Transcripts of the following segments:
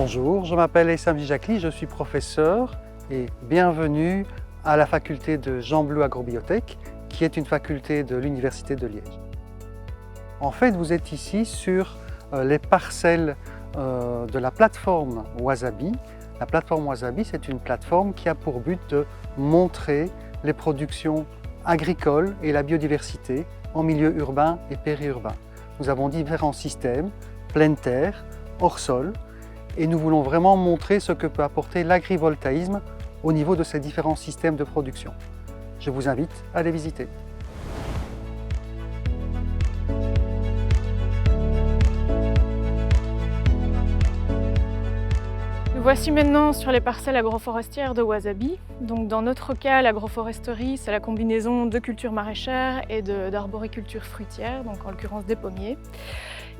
Bonjour, je m'appelle Essam Jijakli, je suis professeur et bienvenue à la faculté de Jean Bleu Agrobiotech, qui est une faculté de l'Université de Liège. En fait, vous êtes ici sur les parcelles de la plateforme Wasabi. La plateforme Wasabi, c'est une plateforme qui a pour but de montrer les productions agricoles et la biodiversité en milieu urbain et périurbain. Nous avons différents systèmes, pleine terre, hors sol, et nous voulons vraiment montrer ce que peut apporter l'agrivoltaïsme au niveau de ces différents systèmes de production. Je vous invite à les visiter. Nous voici maintenant sur les parcelles agroforestières de Wasabi. Donc dans notre cas, l'agroforesterie, c'est la combinaison de cultures maraîchères et d'arboriculture fruitière, donc en l'occurrence des pommiers.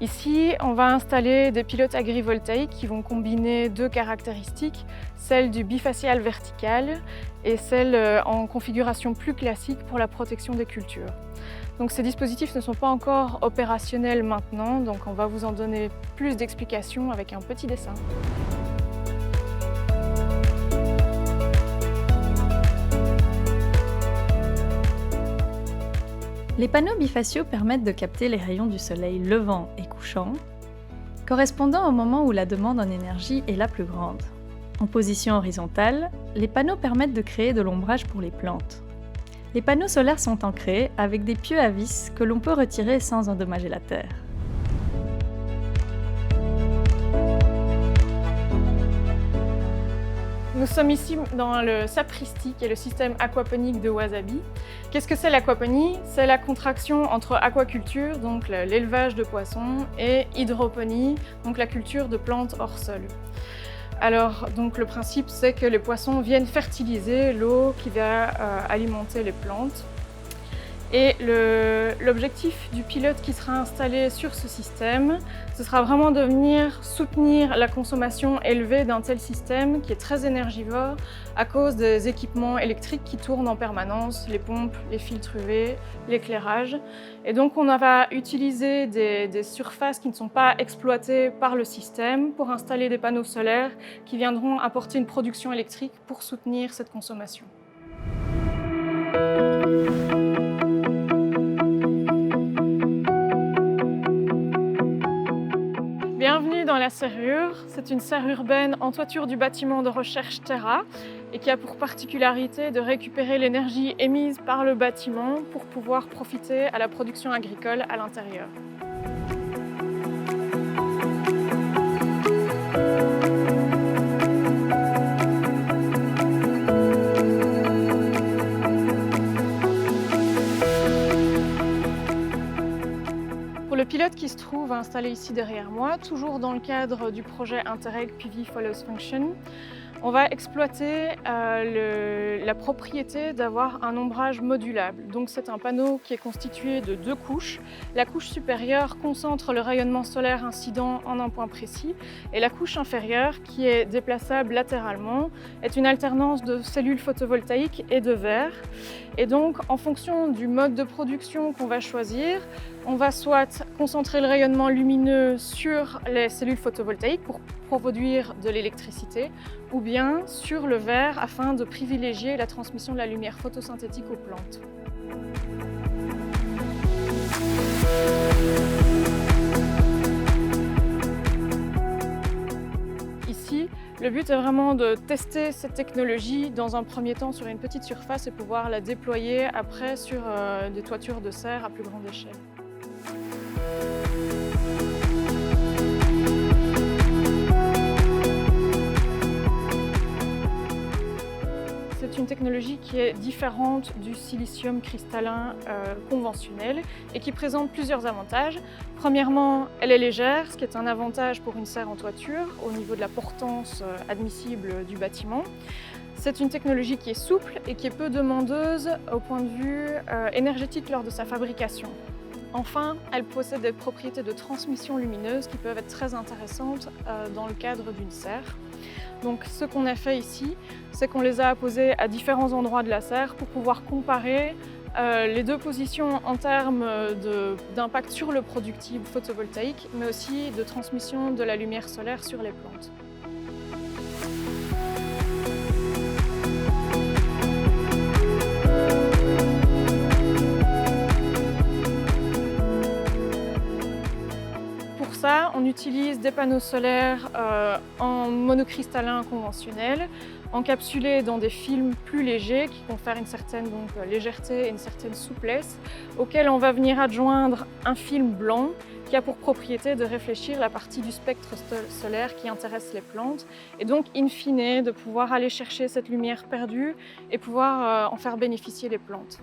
Ici, on va installer des pilotes agrivoltaïques qui vont combiner deux caractéristiques, celle du bifacial vertical et celle en configuration plus classique pour la protection des cultures. Donc ces dispositifs ne sont pas encore opérationnels maintenant, donc on va vous en donner plus d'explications avec un petit dessin. Les panneaux bifaciaux permettent de capter les rayons du soleil levant et couchant, correspondant au moment où la demande en énergie est la plus grande. En position horizontale, les panneaux permettent de créer de l'ombrage pour les plantes. Les panneaux solaires sont ancrés avec des pieux à vis que l'on peut retirer sans endommager la terre. Nous sommes ici dans le sapristique et le système aquaponique de Wasabi. Qu'est-ce que c'est l'aquaponie? C'est la contraction entre aquaculture, donc l'élevage de poissons, et hydroponie, donc la culture de plantes hors sol. Alors, donc, le principe, c'est que les poissons viennent fertiliser l'eau qui va alimenter les plantes. Et l'objectif du pilote qui sera installé sur ce système, ce sera vraiment de venir soutenir la consommation élevée d'un tel système qui est très énergivore à cause des équipements électriques qui tournent en permanence, les pompes, les filtres UV, l'éclairage. Et donc on va utiliser des surfaces qui ne sont pas exploitées par le système pour installer des panneaux solaires qui viendront apporter une production électrique pour soutenir cette consommation. Bienvenue dans la serrure. C'est une serre urbaine en toiture du bâtiment de recherche Terra et qui a pour particularité de récupérer l'énergie émise par le bâtiment pour pouvoir profiter à la production agricole à l'intérieur. Le pilote qui se trouve installé ici derrière moi, toujours dans le cadre du projet Interreg PV Follows Function, on va exploiter la propriété d'avoir un ombrage modulable. Donc c'est un panneau qui est constitué de deux couches. La couche supérieure concentre le rayonnement solaire incident en un point précis et la couche inférieure, qui est déplaçable latéralement, est une alternance de cellules photovoltaïques et de verre. Et donc en fonction du mode de production qu'on va choisir, on va soit concentrer le rayonnement lumineux sur les cellules photovoltaïques pour produire de l'électricité, ou bien sur le verre afin de privilégier la transmission de la lumière photosynthétique aux plantes. Ici, le but est vraiment de tester cette technologie dans un premier temps sur une petite surface et pouvoir la déployer après sur des toitures de serre à plus grande échelle. C'est une technologie qui est différente du silicium cristallin conventionnel et qui présente plusieurs avantages. Premièrement, elle est légère, ce qui est un avantage pour une serre en toiture au niveau de la portance admissible du bâtiment. C'est une technologie qui est souple et qui est peu demandeuse au point de vue énergétique lors de sa fabrication. Enfin, elle possède des propriétés de transmission lumineuse qui peuvent être très intéressantes dans le cadre d'une serre. Donc ce qu'on a fait ici, c'est qu'on les a apposés à différents endroits de la serre pour pouvoir comparer les deux positions en termes d'impact sur le productible photovoltaïque, mais aussi de transmission de la lumière solaire sur les plantes. on utilise des panneaux solaires en monocristallin conventionnel, encapsulés dans des films plus légers qui confèrent une certaine légèreté et une certaine souplesse, auxquels on va venir adjoindre un film blanc qui a pour propriété de réfléchir la partie du spectre solaire qui intéresse les plantes et donc, in fine, de pouvoir aller chercher cette lumière perdue et pouvoir en faire bénéficier les plantes.